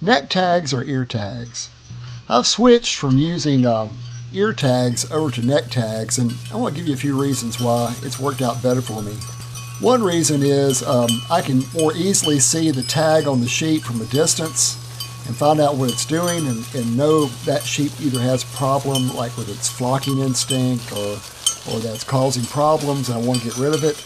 Neck tags or ear tags. I've switched from using ear tags over to neck tags, and I want to give you a few reasons why it's worked out better for me. One reason is I can more easily see the tag on the sheep from a distance and find out what it's doing and know that sheep either has a problem like with its flocking instinct or that's causing problems and I want to get rid of it.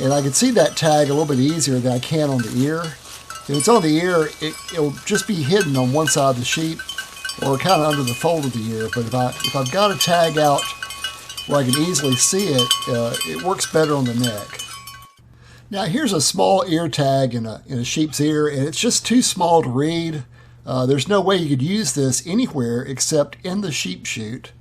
And I can see that tag a little bit easier than I can on the ear. If it's on the ear, it'll just be hidden on one side of the sheep or kind of under the fold of the ear. But if I've got a tag out where I can easily see it, it works better on the neck. Now here's a small ear tag in a sheep's ear, and it's just too small to read. There's no way you could use this anywhere except in the sheep chute.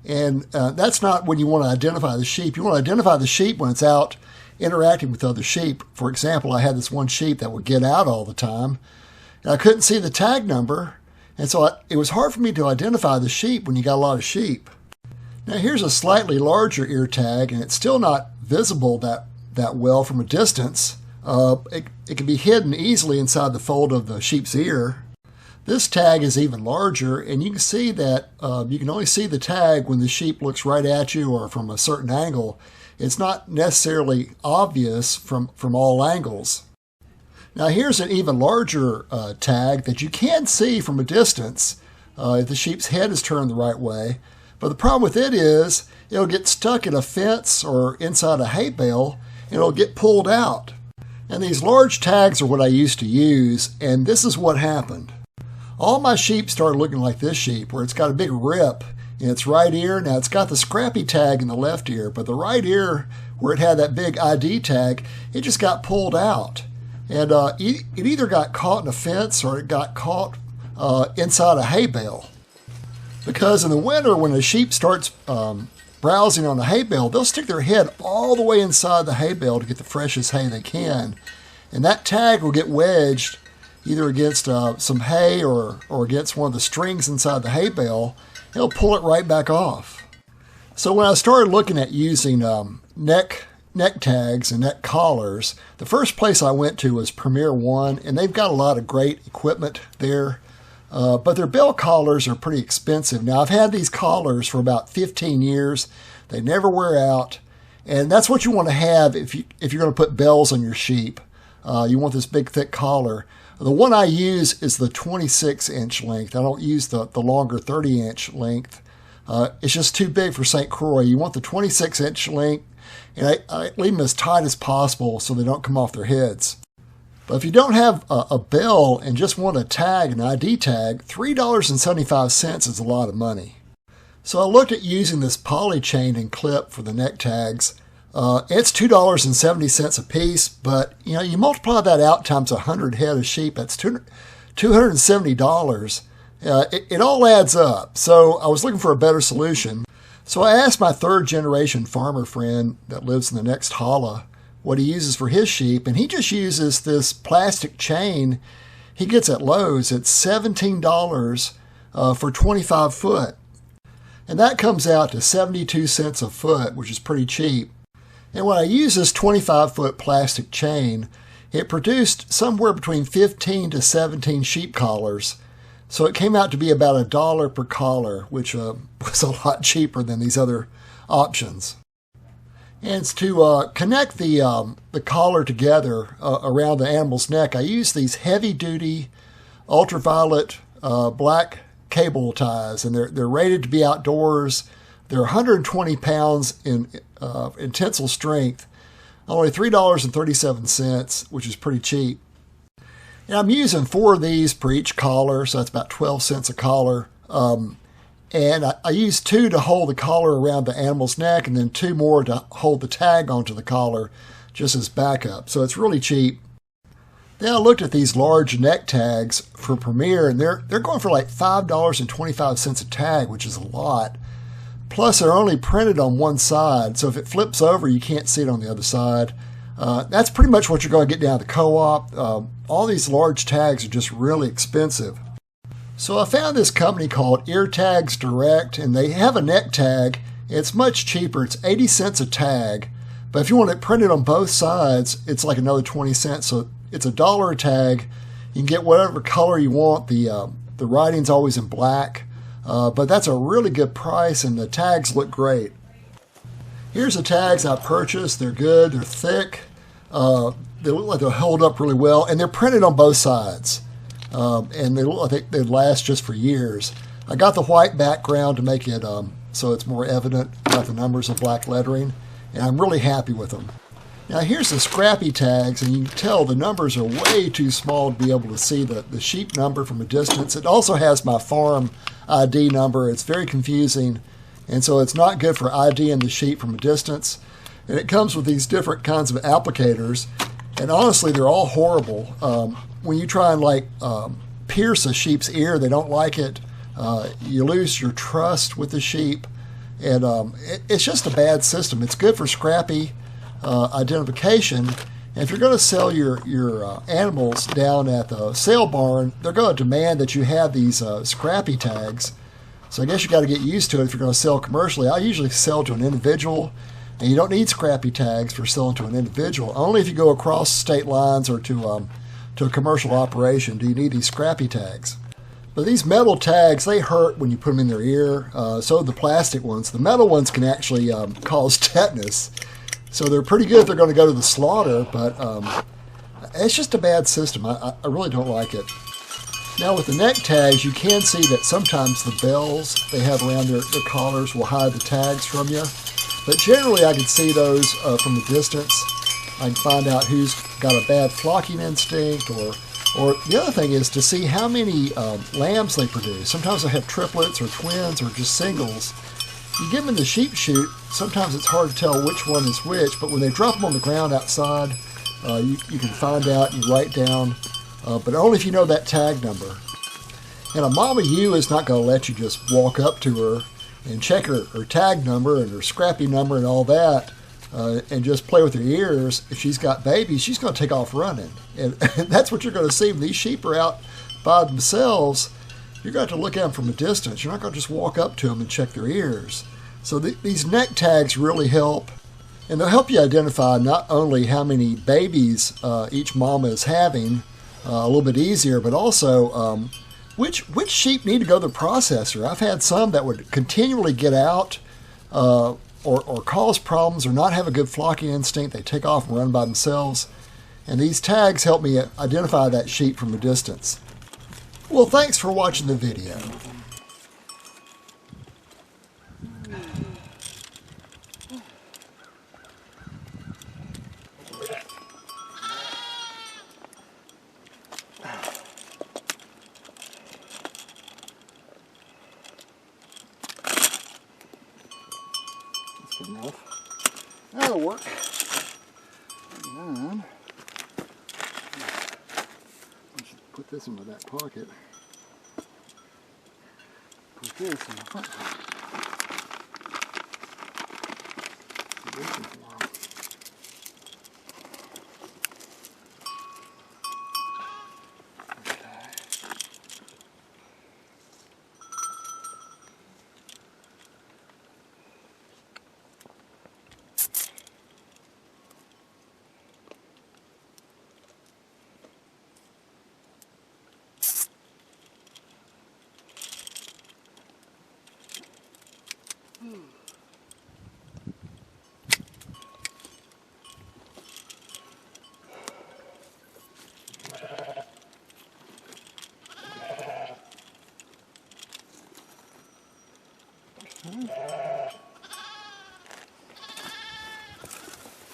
And that's not when you want to identify the sheep. You want to identify the sheep when it's out interacting with other sheep. For example, I had this one sheep that would get out all the time, and I couldn't see the tag number, and so it was hard for me to identify the sheep when you got a lot of sheep. Now here's a slightly larger ear tag, and it's still not visible that well from a distance. It can be hidden easily inside the fold of the sheep's ear. This tag is even larger, and you can see that you can only see the tag when the sheep looks right at you or from a certain angle. It's not necessarily obvious from all angles. Now here's an even larger tag that you can see from a distance if the sheep's head is turned the right way. But the problem with it is it'll get stuck in a fence or inside a hay bale and it'll get pulled out. And these large tags are what I used to use, and this is what happened. All my sheep started looking like this sheep, where it's got a big rip in its right ear. Now it's got the scrappy tag in the left ear, but the right ear, where it had that big ID tag, it just got pulled out. And it either got caught in a fence or it got caught inside a hay bale. Because in the winter, when a sheep starts browsing on a hay bale, they'll stick their head all the way inside the hay bale to get the freshest hay they can. And that tag will get wedged either against some hay or against one of the strings inside the hay bale. It'll pull it right back off. So when I started looking at using neck tags and neck collars, the first place I went to was Premier One, and they've got a lot of great equipment there. But their bell collars are pretty expensive. Now, I've had these collars for about 15 years. They never wear out. And that's what you want to have if you're going to put bells on your sheep. You want this big, thick collar. The one I use is the 26-inch length. I don't use the longer 30-inch length. It's just too big for St. Croix. You want the 26-inch length, and I leave them as tight as possible so they don't come off their heads. But if you don't have a bell and just want a tag, an ID tag, $3.75 is a lot of money. So I looked at using this poly chain and clip for the neck tags. It's $2.70 a piece, but you multiply that out times 100 head of sheep, that's $270. It all adds up. So I was looking for a better solution. So I asked my third generation farmer friend that lives in the next holla what he uses for his sheep, and he just uses this plastic chain he gets at Lowe's. It's $17 for 25 foot. And that comes out to 72 cents a foot, which is pretty cheap. And when I use this 25-foot plastic chain, it produced somewhere between 15 to 17 sheep collars. So it came out to be about $1 per collar, which was a lot cheaper than these other options. And to connect the collar together around the animal's neck, I use these heavy-duty ultraviolet black cable ties, and they're rated to be outdoors. They're 120 pounds in tensile strength, only $3.37, which is pretty cheap. And I'm using 4 of these per each collar, so that's about 12 cents a collar. And I use 2 to hold the collar around the animal's neck, and then 2 more to hold the tag onto the collar, just as backup. So it's really cheap. Then I looked at these large neck tags for Premier, and they're going for like $5.25 a tag, which is a lot. Plus, they're only printed on one side, so if it flips over, you can't see it on the other side. That's pretty much what you're going to get down at the co-op. All these large tags are just really expensive. So I found this company called Ear Tags Direct, and they have a neck tag. It's much cheaper. It's 80 cents a tag. But if you want it printed on both sides, it's like another 20 cents. So it's $1 a tag. You can get whatever color you want. The writing's always in black, but that's a really good price, and the tags look great. Here's the tags I purchased. They're good. They're thick. They look like they'll hold up really well, and they're printed on both sides. And they look like they last just for years. I got the white background to make it so it's more evident about the numbers of black lettering, and I'm really happy with them. Now here's the scrappy tags, and you can tell the numbers are way too small to be able to see the sheep number from a distance. It also has my farm ID number. It's very confusing, and so it's not good for IDing the sheep from a distance. And it comes with these different kinds of applicators, and honestly they're all horrible. When you try and pierce a sheep's ear, they don't like it. You lose your trust with the sheep, and it's just a bad system. It's good for scrappy identification, and if you're going to sell your animals down at the sale barn, they're going to demand that you have these scrappy tags. So I guess you got to get used to it if you're going to sell commercially. I usually sell to an individual, and you don't need scrappy tags for selling to an individual. Only if you go across state lines or to a commercial operation do you need these scrappy tags. But these metal tags, they hurt when you put them in their ear. So do the plastic ones. The metal ones can actually cause tetanus. So they're pretty good if they're going to go to the slaughter, but it's just a bad system. I really don't like it. Now with the neck tags, you can see that sometimes the bells they have around their collars will hide the tags from you. But generally I can see those from a distance. I can find out who's got a bad flocking instinct, or the other thing is to see how many lambs they produce. Sometimes they have triplets or twins or just singles. You give them in the sheep chute, sometimes it's hard to tell which one is which, but when they drop them on the ground outside, you can find out, you write down, but only if you know that tag number. And a mama ewe is not going to let you just walk up to her and check her tag number and her scrappy number and all that, and just play with her ears. If she's got babies, she's going to take off running. And that's what you're going to see when these sheep are out by themselves. You're going to have to look at them from a distance. You're not going to just walk up to them and check their ears. So these neck tags really help, and they'll help you identify not only how many babies each mama is having, a little bit easier, but also which sheep need to go to the processor. I've had some that would continually get out or cause problems or not have a good flocking instinct. They take off and run by themselves, and these tags help me identify that sheep from a distance. Well, thanks for watching the video. That's good enough. That'll work. 9. Put this in my back pocket. Put this in my front pocket.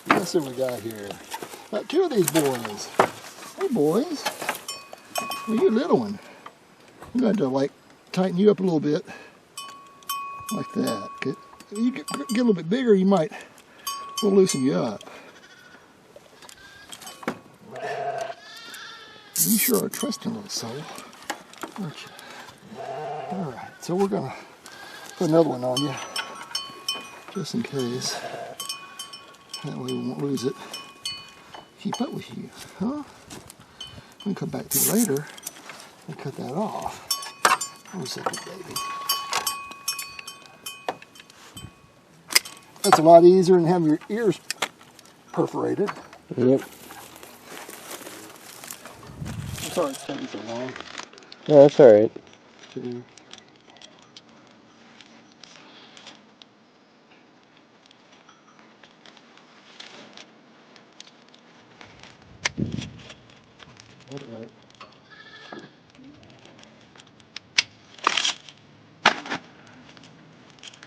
Let's see what we got here. Got 2 of these boys. Hey boys. Well, you're a little one. I'm going to tighten you up a little bit. Like that. Okay. You get a little bit bigger, we'll loosen you up. You sure are a trusting little soul, aren't you? Alright, so we're going to put another one on you, just in case. That way we won't lose it. Keep up with you, huh? We can come back to it later and cut that off. Where's that good baby? That's a lot easier than having your ears perforated. Yep. Let's Sorry it's taking so long. No, that's alright. Okay.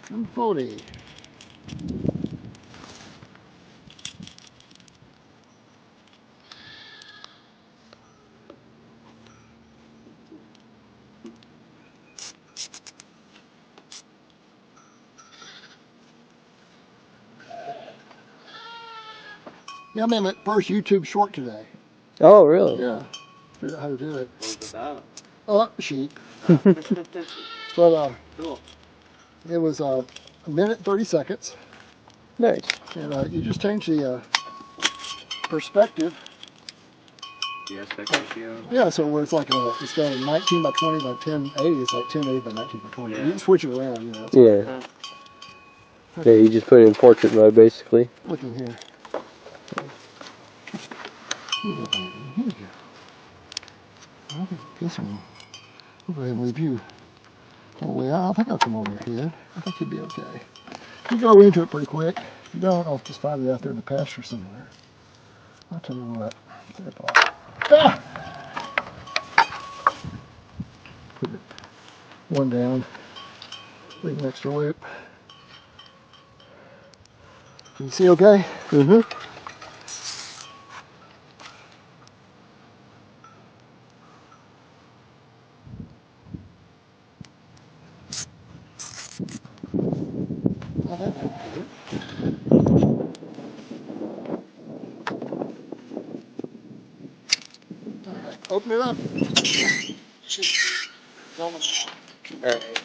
240. Yeah, I'm in my first YouTube short today. Oh, really? Yeah. Figured out how to do it. What was it about? Sheep. But Cool. it was a minute 30 seconds. Nice. And you just change the perspective. The aspect ratio. Yeah, so where it's like instead of 19 by 20 by 1080, it's like 1080 by 19 by 20. Yeah. You can switch it around, you know. Yeah. Yeah, you just put it in portrait mode, basically. Look in here. Here we go. I think this one. I'll go ahead and leave you all the way out. I think I'll come over your head. I think you'll be okay. You go into it pretty quick. If you don't, I'll just find it out there in the pasture somewhere. I'll tell you what. There, Paul. Ah! Put it one down. Leave an extra loop. Can you see okay? Mm-hmm. Open it up. Alright.